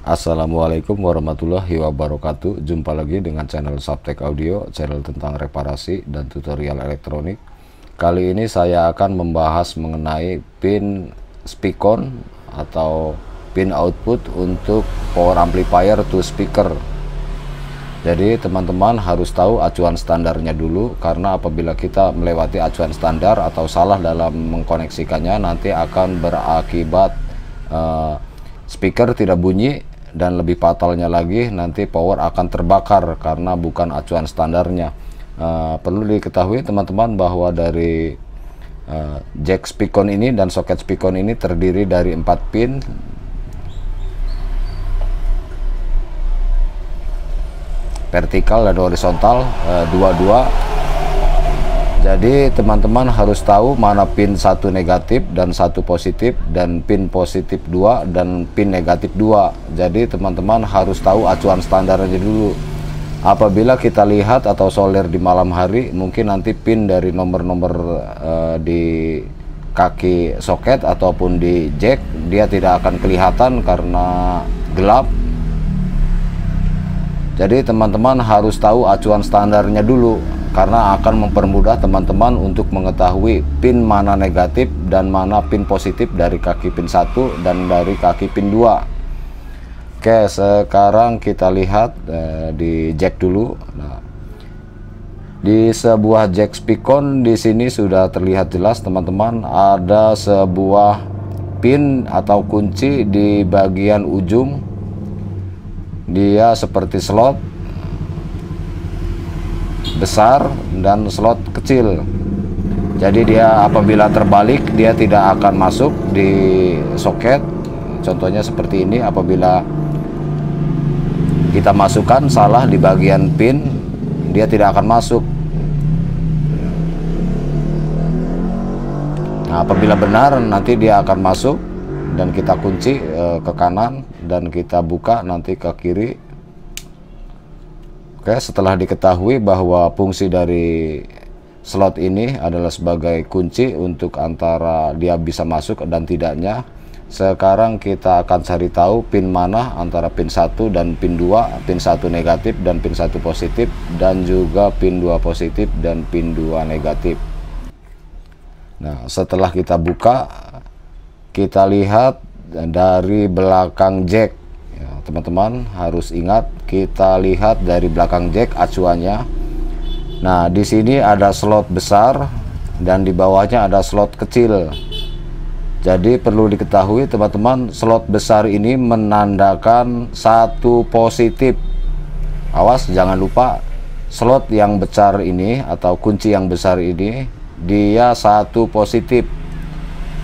Assalamualaikum warahmatullahi wabarakatuh. Jumpa lagi dengan channel Subtek Audio, channel tentang reparasi dan tutorial elektronik. Kali ini saya akan membahas mengenai pin speakon atau pin output untuk power amplifier to speaker. Jadi teman-teman harus tahu acuan standarnya dulu, karena apabila kita melewati acuan standar atau salah dalam mengkoneksikannya, nanti akan berakibat speaker tidak bunyi, dan lebih fatalnya lagi nanti power akan terbakar karena bukan acuan standarnya. Perlu diketahui teman-teman bahwa dari jack speakon ini dan soket speakon ini terdiri dari 4 pin. Vertikal dan horizontal, dua-dua. Jadi teman-teman harus tahu mana pin 1 negatif dan 1 positif, dan pin positif 2 dan pin negatif 2. Jadi teman-teman harus tahu acuan standarnya dulu. Apabila kita lihat atau solder di malam hari, mungkin nanti pin dari nomor-nomor di kaki soket ataupun di jack dia tidak akan kelihatan karena gelap. Jadi teman-teman harus tahu acuan standarnya dulu, karena akan mempermudah teman-teman untuk mengetahui pin mana negatif dan mana pin positif dari kaki pin 1 dan dari kaki pin 2. Oke, sekarang kita lihat di jack dulu. Nah, di sebuah jack speakon di sini sudah terlihat jelas teman-teman, ada sebuah pin atau kunci di bagian ujung. Dia seperti slot besar dan slot kecil. Jadi dia apabila terbalik dia tidak akan masuk di soket. Contohnya seperti ini, apabila kita masukkan salah di bagian pin, dia tidak akan masuk. Nah, apabila benar nanti dia akan masuk, dan kita kunci ke kanan dan kita buka nanti ke kiri. Oke, setelah diketahui bahwa fungsi dari slot ini adalah sebagai kunci untuk antara dia bisa masuk dan tidaknya, sekarang kita akan cari tahu pin mana antara pin 1 dan pin 2, pin 1 negatif dan pin 1 positif, dan juga pin 2 positif dan pin 2 negatif. Nah, setelah kita buka, kita lihat dari belakang jack. Teman-teman harus ingat, kita lihat dari belakang jack acuannya. Nah, di sini ada slot besar dan di bawahnya ada slot kecil. Jadi perlu diketahui teman-teman, slot besar ini menandakan 1 positif. Awas, jangan lupa slot yang besar ini atau kunci yang besar ini dia 1 positif.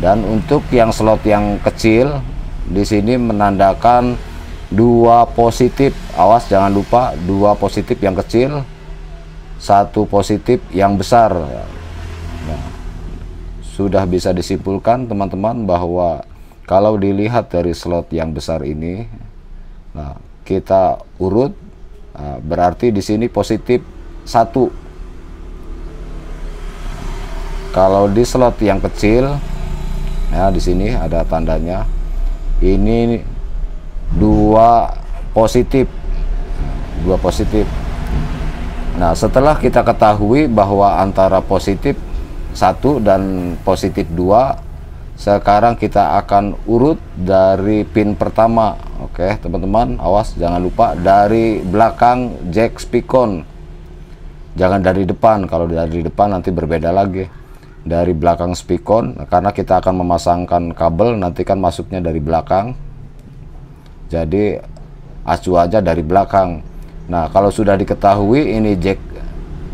Dan untuk yang slot yang kecil di sini menandakan 2 positif. Awas, jangan lupa 2 positif yang kecil, 1 positif yang besar. Nah, sudah bisa disimpulkan teman-teman bahwa kalau dilihat dari slot yang besar ini, nah kita urut, nah, berarti di sini positif 1. Kalau di slot yang kecil, ya di sini ada tandanya, ini 2 positif. Nah, setelah kita ketahui bahwa antara positif 1 dan positif 2, sekarang kita akan urut dari pin pertama. Oke teman-teman, awas jangan lupa dari belakang jack speakon, jangan dari depan. Kalau dari depan nanti berbeda lagi. Dari belakang speakon, karena kita akan memasangkan kabel, nanti kan masuknya dari belakang, jadi acu aja dari belakang. Nah, kalau sudah diketahui ini jack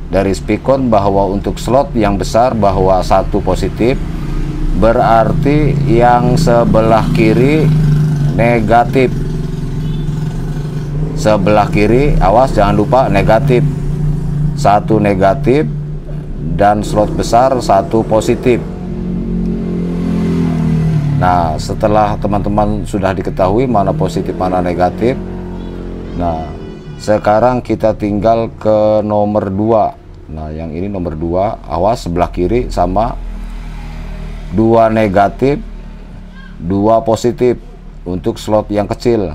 dari speakon bahwa untuk slot yang besar bahwa 1 positif, berarti yang sebelah kiri negatif. Sebelah kiri, awas jangan lupa negatif, 1 negatif, dan slot besar 1 positif. Nah, setelah teman-teman sudah diketahui mana positif mana negatif, nah sekarang kita tinggal ke nomor 2. Nah, yang ini nomor 2, awas sebelah kiri sama 2 negatif 2 positif untuk slot yang kecil.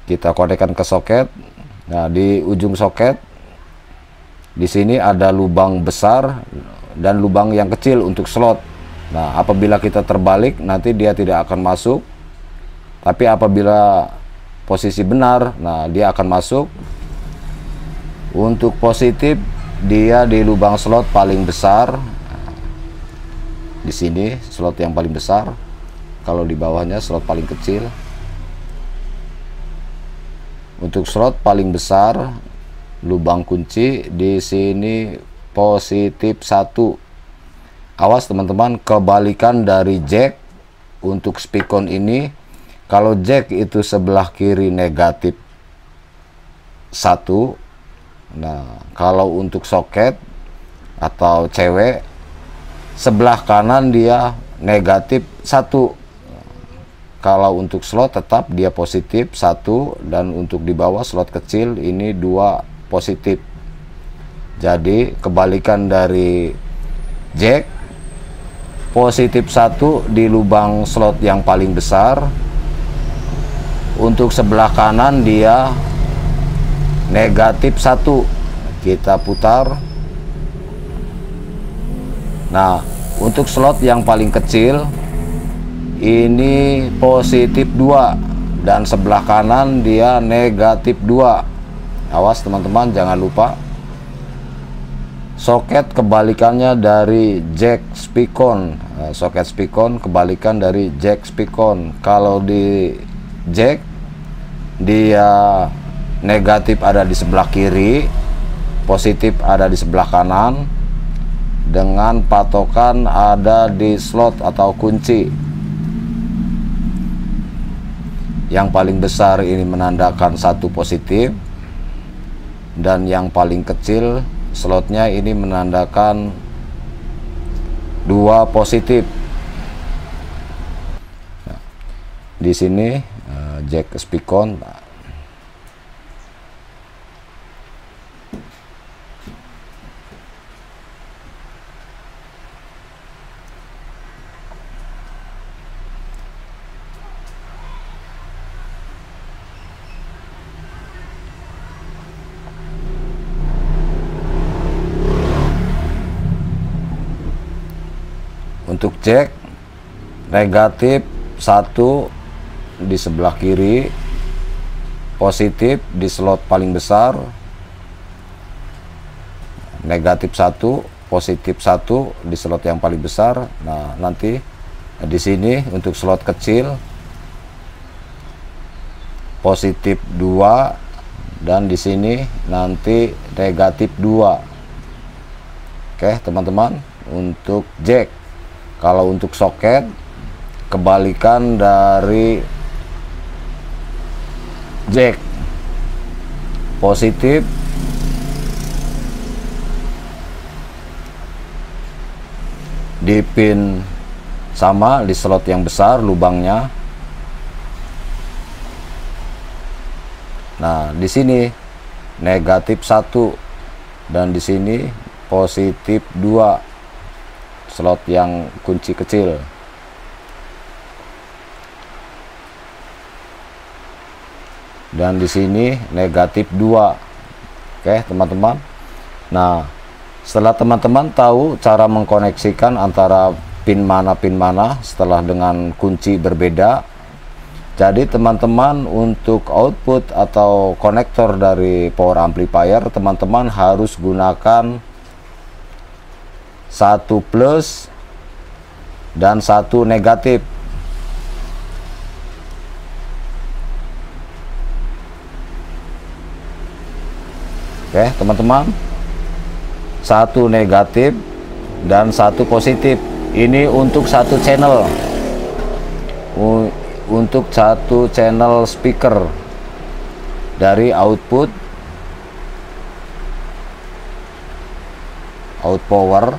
Kita konekkan ke soket. Nah, di ujung soket di sini ada lubang besar dan lubang yang kecil untuk slot. Nah, apabila kita terbalik nanti dia tidak akan masuk. Tapi apabila posisi benar, nah dia akan masuk. Untuk positif dia di lubang slot paling besar. Di sini slot yang paling besar. Kalau di bawahnya slot paling kecil. Untuk slot paling besar lubang kunci di sini positif 1. Awas teman-teman, kebalikan dari jack untuk spikon ini. Kalau jack itu sebelah kiri negatif 1. Nah, kalau untuk soket atau cewek sebelah kanan dia negatif 1. Kalau untuk slot tetap dia positif 1, dan untuk di bawah slot kecil ini 2 positif. Jadi kebalikan dari jack, positif 1 di lubang slot yang paling besar. Untuk sebelah kanan dia negatif 1. Kita putar. Nah, untuk slot yang paling kecil ini positif 2, dan sebelah kanan dia negatif 2. Awas teman-teman, jangan lupa soket kebalikannya dari jack spikon. Soket spikon kebalikan dari jack spikon. Kalau di jack dia negatif ada di sebelah kiri, positif ada di sebelah kanan, dengan patokan ada di slot atau kunci. Yang paling besar ini menandakan 1 positif, dan yang paling kecil slotnya ini menandakan 2 positif. Nah, di sini jack spikon. Untuk jack negatif 1 di sebelah kiri, positif di slot paling besar, negatif 1, positif 1 di slot yang paling besar. Nah, nanti di sini untuk slot kecil positif 2, dan di sini nanti negatif 2. Oke teman-teman, untuk jack. Kalau untuk soket kebalikan dari jack, positif di pin sama di slot yang besar lubangnya. Nah, di sini negatif 1, dan di sini positif 2, slot yang kunci kecil. Dan di sini negatif 2. Oke teman-teman. Nah, setelah teman-teman tahu cara mengkoneksikan antara pin mana setelah dengan kunci berbeda, jadi teman-teman untuk output atau konektor dari power amplifier, teman-teman harus gunakan 1 plus dan 1 negatif. Oke teman-teman, 1 negatif dan 1 positif. Ini untuk 1 channel, untuk 1 channel speaker dari output power,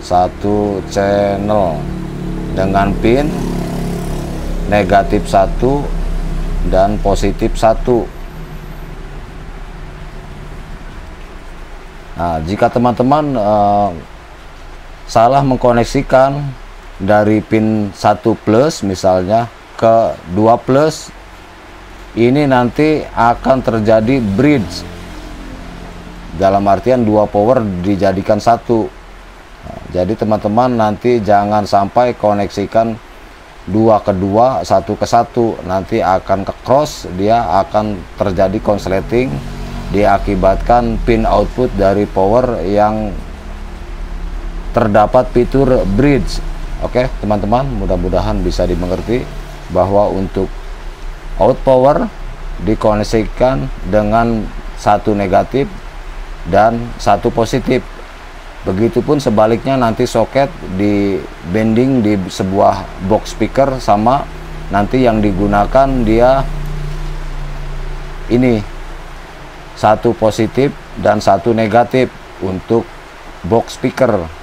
1 channel dengan pin negatif 1 dan positif 1. Nah, jika teman-teman salah mengkoneksikan dari pin 1 plus misalnya, ke 2 plus, ini nanti akan terjadi bridge, dalam artian 2 power dijadikan satu. Nah, jadi teman-teman nanti jangan sampai koneksikan 2 ke 2, 1 ke 1, nanti akan ke cross, dia akan terjadi konsleting, diakibatkan pin output dari power yang terdapat fitur bridge. Oke teman-teman, mudah-mudahan bisa dimengerti bahwa untuk out power dikoneksikan dengan 1 negatif dan 1 positif. Begitupun sebaliknya, nanti soket di bending di sebuah box speaker sama, nanti yang digunakan dia ini 1 positif dan 1 negatif untuk box speaker.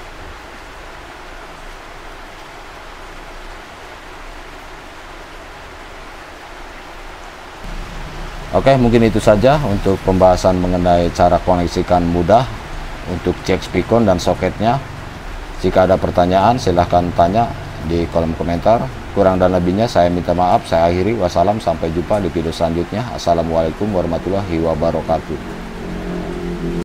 Oke, mungkin itu saja untuk pembahasan mengenai cara koneksikan mudah untuk jack speakon dan soketnya. Jika ada pertanyaan silahkan tanya di kolom komentar. Kurang dan lebihnya saya minta maaf. Saya akhiri. Wassalam, sampai jumpa di video selanjutnya. Assalamualaikum warahmatullahi wabarakatuh.